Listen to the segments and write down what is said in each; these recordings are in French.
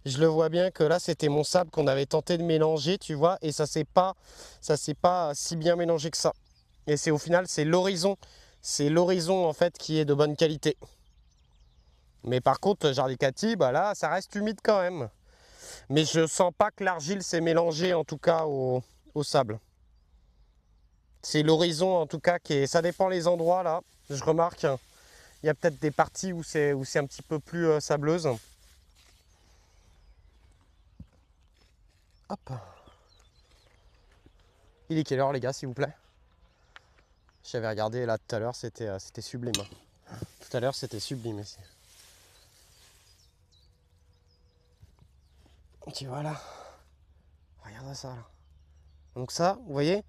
Je le vois bien que là, c'était mon sable qu'on avait tenté de mélanger, tu vois, et ça s'est pas si bien mélangé que ça. Et c'est au final, c'est l'horizon en fait qui est de bonne qualité. Mais par contre, Jardicati, bah là, ça reste humide quand même. Mais je sens pas que l'argile s'est mélangée en tout cas au sable. C'est l'horizon en tout cas qui est. Ça dépend les endroits là. Je remarque, il y a peut-être des parties où c'est un petit peu plus sableuse. Hop. Il est quelle heure les gars s'il vous plaît? J'avais regardé là tout à l'heure, c'était sublime. Tout à l'heure c'était sublime ici. Tu vois là, regarde ça là. Donc ça, vous voyez,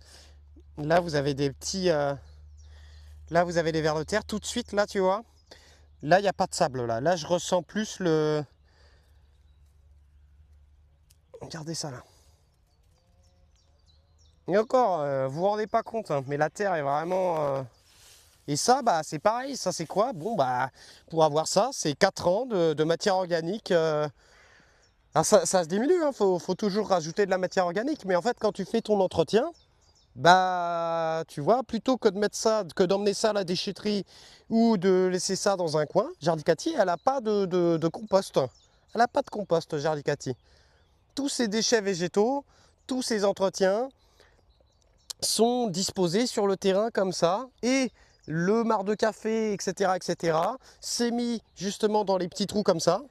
là vous avez des petits, là vous avez des vers de terre. Tout de suite là, tu vois, là il n'y a pas de sable là. Là je ressens plus le. Regardez ça là. Et encore, vous vous rendez pas compte, hein, mais la terre est vraiment. Et ça, bah c'est pareil. Ça c'est quoi? Bon bah pour avoir ça, c'est 4 ans de matière organique. Alors ça se diminue, hein, faut toujours rajouter de la matière organique. Mais en fait, quand tu fais ton entretien, bah tu vois, plutôt que de mettre ça, que d'emmener ça à la déchetterie ou de laisser ça dans un coin, Jardicati, elle n'a pas de compost. Elle n'a pas de compost, Jardicati. Tous ces déchets végétaux, tous ces entretiens sont disposés sur le terrain comme ça. Et le marc de café, etc., c'est mis justement dans les petits trous comme ça.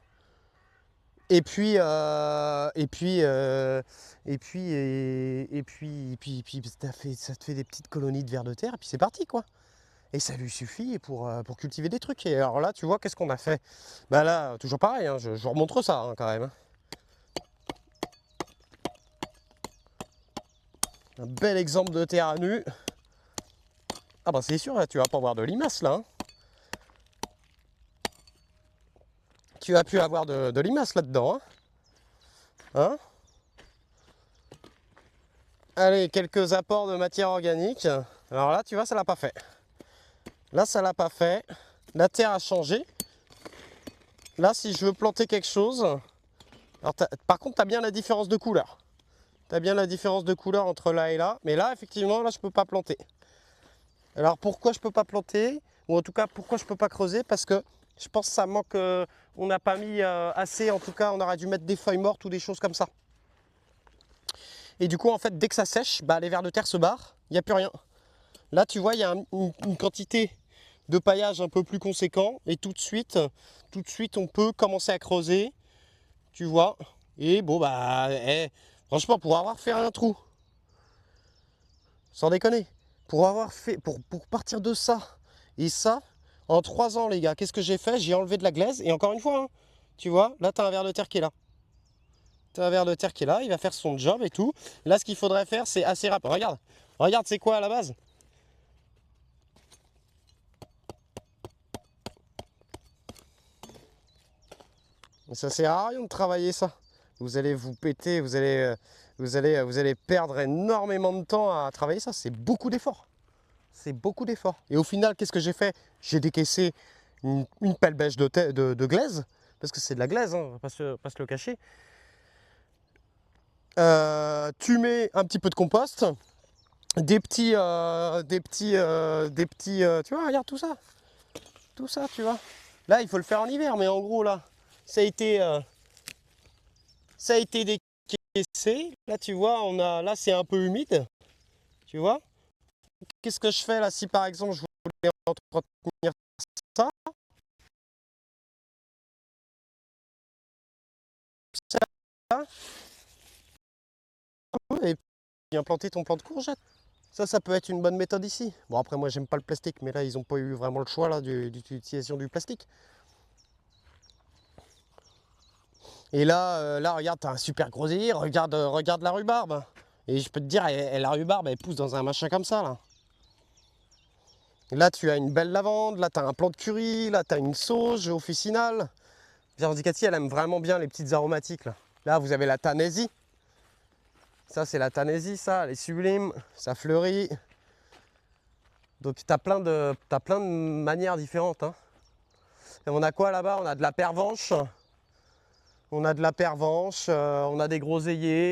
Et puis, ça te fait des petites colonies de vers de terre, et puis c'est parti, quoi. Et ça lui suffit pour cultiver des trucs. Et alors là, tu vois, qu'est-ce qu'on a fait? Bah là, toujours pareil, hein, je vous remontre ça, hein, quand même, hein. Un bel exemple de terre à nu. Ah bah c'est sûr, là, tu vas pas avoir de limaces, là, hein. Tu as pu avoir de limaces là-dedans, hein. Hein. Allez, quelques apports de matière organique. Alors là, tu vois, ça l'a pas fait. Là, ça l'a pas fait. La terre a changé. Là, si je veux planter quelque chose, alors par contre, tu as bien la différence de couleur. Tu as bien la différence de couleur entre là et là. Mais là, effectivement, là, je peux pas planter. Alors, pourquoi je peux pas planter? Ou en tout cas, pourquoi je peux pas creuser? Parce que je pense que ça manque. On n'a pas mis assez. En tout cas, on aurait dû mettre des feuilles mortes ou des choses comme ça. Et du coup, en fait, dès que ça sèche, bah, les vers de terre se barrent. Il n'y a plus rien. Là, tu vois, il y a une quantité de paillage un peu plus conséquent. Et tout de suite, on peut commencer à creuser. Tu vois. Et bon, bah, franchement, pour avoir fait un trou, sans déconner, pour avoir fait, pour partir de ça et ça, en 3 ans, les gars, qu'est-ce que j'ai fait? J'ai enlevé de la glaise. Et encore une fois, hein, tu vois, là, tu as un ver de terre qui est là. Tu as un ver de terre qui est là, il va faire son job et tout. Là, ce qu'il faudrait faire, c'est assez rapide. Regarde, regarde, c'est quoi à la base? Ça sert à rien de travailler ça. Vous allez vous péter, vous allez perdre énormément de temps à travailler ça. C'est beaucoup d'efforts. C'est beaucoup d'efforts. Et au final, qu'est-ce que j'ai fait? J'ai décaissé une pelle bêche de glaise, parce que c'est de la glaise, hein, on va pas se le cacher. Tu mets un petit peu de compost, tu vois, regarde tout ça, tu vois. Là, il faut le faire en hiver, mais en gros, là, ça a été, euh, ça a été décaissé. Là, tu vois, là, c'est un peu humide, tu vois. Qu'est-ce que je fais là, si par exemple, je voulais entretenir ça, ça, et puis implanter ton plant de courgette. Ça peut être une bonne méthode ici. Bon, après, moi, j'aime pas le plastique, mais là, ils n'ont pas eu vraiment le choix là d'utilisation du plastique. Et là, regarde, t'as un super groseillier, regarde la rhubarbe. Et je peux te dire, la rhubarbe, elle pousse dans un machin comme ça, là. Et là, tu as une belle lavande, là, tu as un plant de curry, là, tu as une sauge officinale. Jardicati, elle aime vraiment bien les petites aromatiques, là. Là, vous avez la Tanésie. Ça, c'est la Tanésie, ça, elle est sublime, ça fleurit. Donc, t'as plein de manières différentes, hein. Et on a quoi là-bas? On a de la pervenche. On a de la pervenche, on a des groseilliers.